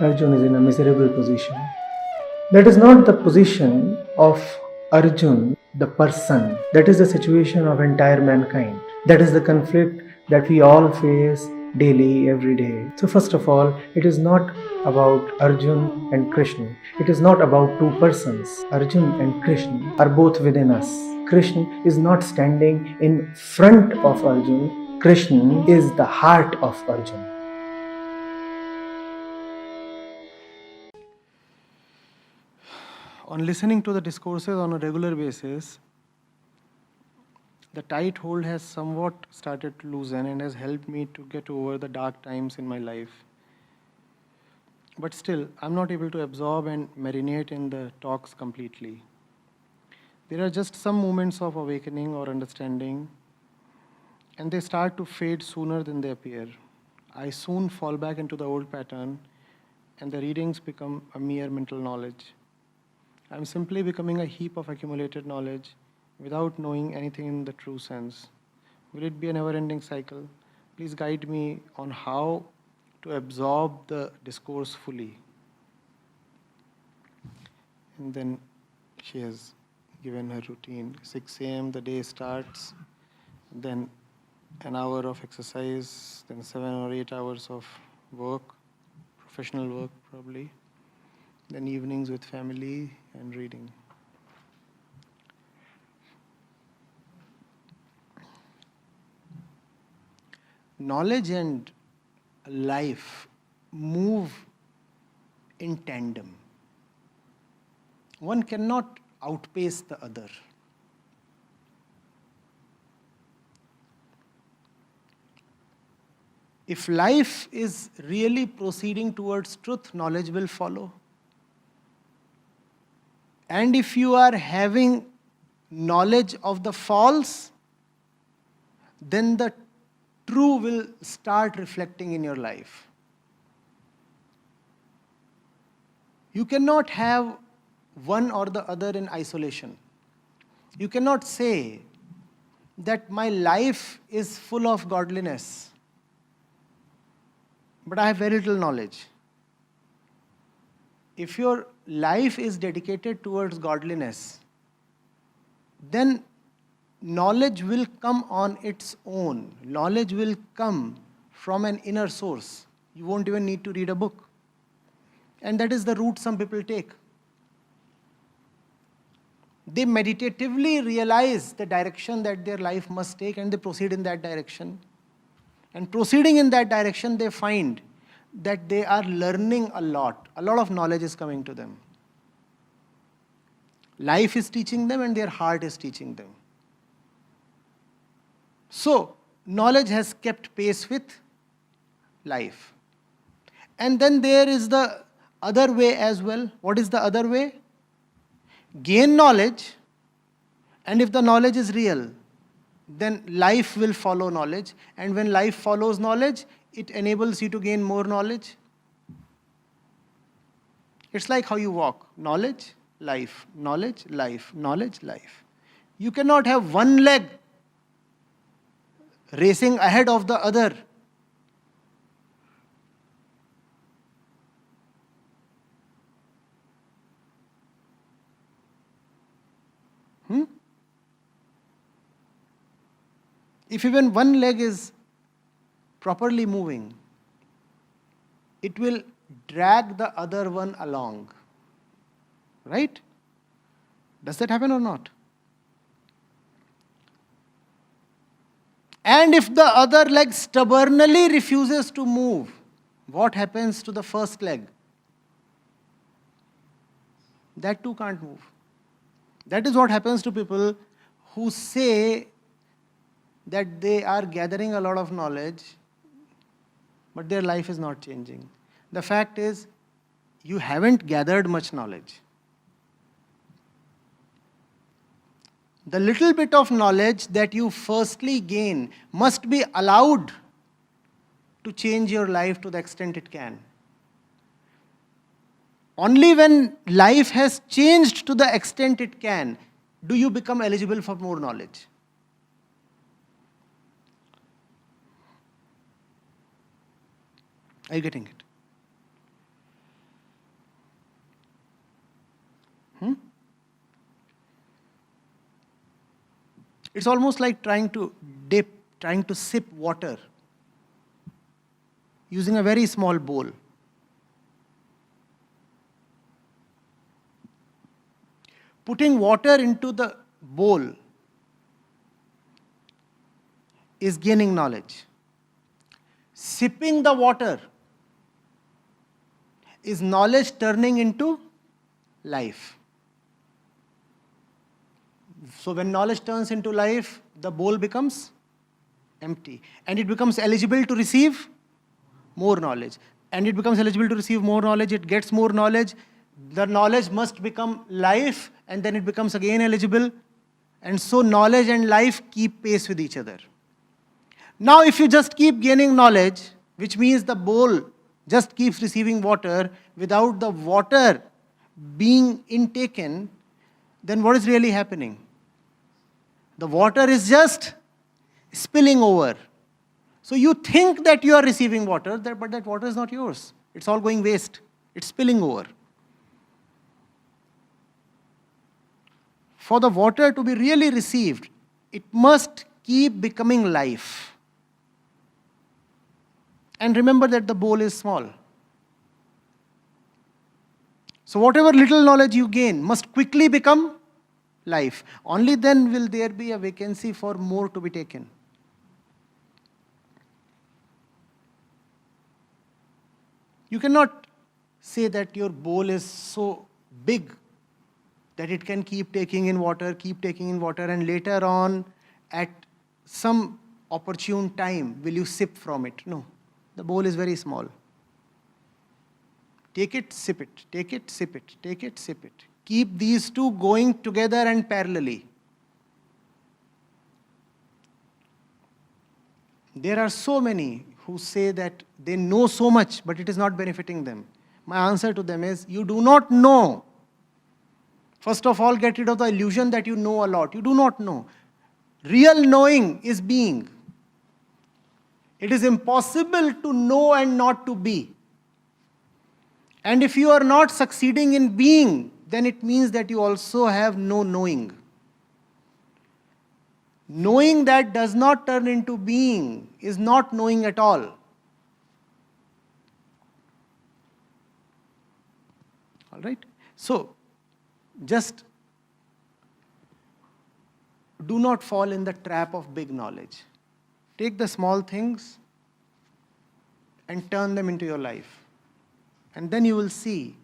Arjun is in a miserable position. That is not the position of Arjun, the person. That is the situation of entire mankind. That is the conflict that we all face daily, every day. So first of all, it is not about Arjun and Krishna. It is not about two persons. Arjun and Krishna are both within us. Krishna is not standing in front of Arjun. Krishna is the heart of Arjun. On listening to the discourses on a regular basis, the tight hold has somewhat started to loosen and has helped me to get over the dark times in my life. But still, I'm not able to absorb and marinate in the talks completely. There are just some moments of awakening or understanding, and they start to fade sooner than they appear. I soon fall back into the old pattern, and the readings become a mere mental knowledge. I'm simply becoming a heap of accumulated knowledge without knowing anything in the true sense. Will it be a never-ending cycle? Please guide me on how to absorb the discourse fully. And then she has given her routine. 6 a.m. the day starts, then an hour of exercise, then 7 or 8 hours of work, professional work probably, then evenings with family and reading. Knowledge and life move in tandem. One cannot outpace the other. If life is really proceeding towards truth, knowledge will follow. And if you are having knowledge of the false, then the true will start reflecting in your life. You cannot have one or the other in isolation. You cannot say that my life is full of godliness, but I have very little knowledge. If your life is dedicated towards godliness, then knowledge will come on its own. Knowledge will come from an inner source. You won't even need to read a book. And that is the route some people take. They meditatively realize the direction that their life must take and they proceed in that direction. And proceeding in that direction, they find that they are learning a lot. A lot of knowledge is coming to them. Life is teaching them and their heart is teaching them. So, knowledge has kept pace with life. And then there is the other way as well. What is the other way? Gain knowledge, and if the knowledge is real, then life will follow knowledge. And when life follows knowledge, it enables you to gain more knowledge. It's like how you walk. Knowledge, life, knowledge, life, knowledge, life. You cannot have one leg racing ahead of the other. If even one leg is properly moving, it will drag the other one along. Right? Does that happen or not? And if the other leg stubbornly refuses to move, what happens to the first leg? That too can't move. That is what happens to people who say that they are gathering a lot of knowledge, but their life is not changing. The fact is, you haven't gathered much knowledge. The little bit of knowledge that you firstly gain must be allowed to change your life to the extent it can. Only when life has changed to the extent it can, do you become eligible for more knowledge. Are you getting it? Hmm? It's almost like trying to sip water using a very small bowl. Putting water into the bowl is gaining knowledge. Sipping the water is knowledge turning into life. So when knowledge turns into life, the bowl becomes empty. And it becomes eligible to receive more knowledge. And it becomes eligible to receive more knowledge, it gets more knowledge. The knowledge must become life, and then it becomes again eligible. And so knowledge and life keep pace with each other. Now if you just keep gaining knowledge, which means the bowl just keeps receiving water without the water being intaken, then what is really happening? The water is just spilling over. So you think that you are receiving water, but that water is not yours. It's all going waste. It's spilling over. For the water to be really received, it must keep becoming life. And remember that the bowl is small. So whatever little knowledge you gain must quickly become life. Only then will there be a vacancy for more to be taken. You cannot say that your bowl is so big that it can keep taking in water, and later on, at some opportune time, will you sip from it? No. The bowl is very small. Take it, sip it. Take it, sip it. Take it, sip it. Keep these two going together and parallelly. There are so many who say that they know so much, but it is not benefiting them. My answer to them is, you do not know. First of all, get rid of the illusion that you know a lot. You do not know. Real knowing is being. It is impossible to know and not to be. And if you are not succeeding in being, then it means that you also have no knowing. Knowing that does not turn into being is not knowing at all. All right? So, just do not fall in the trap of big knowledge. Take the small things and turn them into your life. And then you will see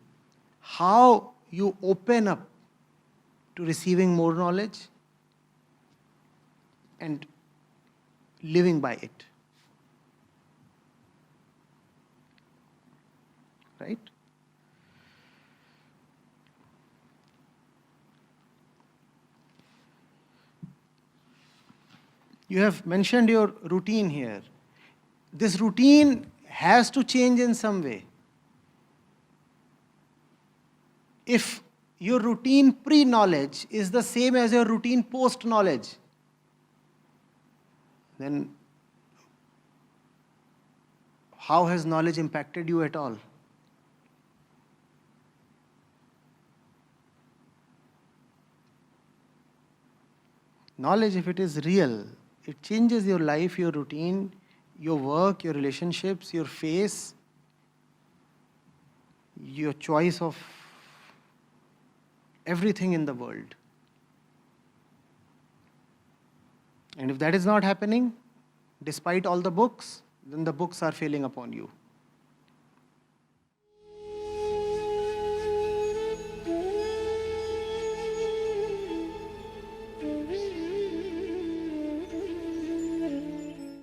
how you open up to receiving more knowledge and living by it. Right? You have mentioned your routine here. This routine has to change in some way. If your routine pre-knowledge is the same as your routine post-knowledge, then how has knowledge impacted you at all? Knowledge, if it is real, it changes your life, your routine, your work, your relationships, your face, your choice of everything in the world. And if that is not happening, despite all the books, then the books are failing upon you.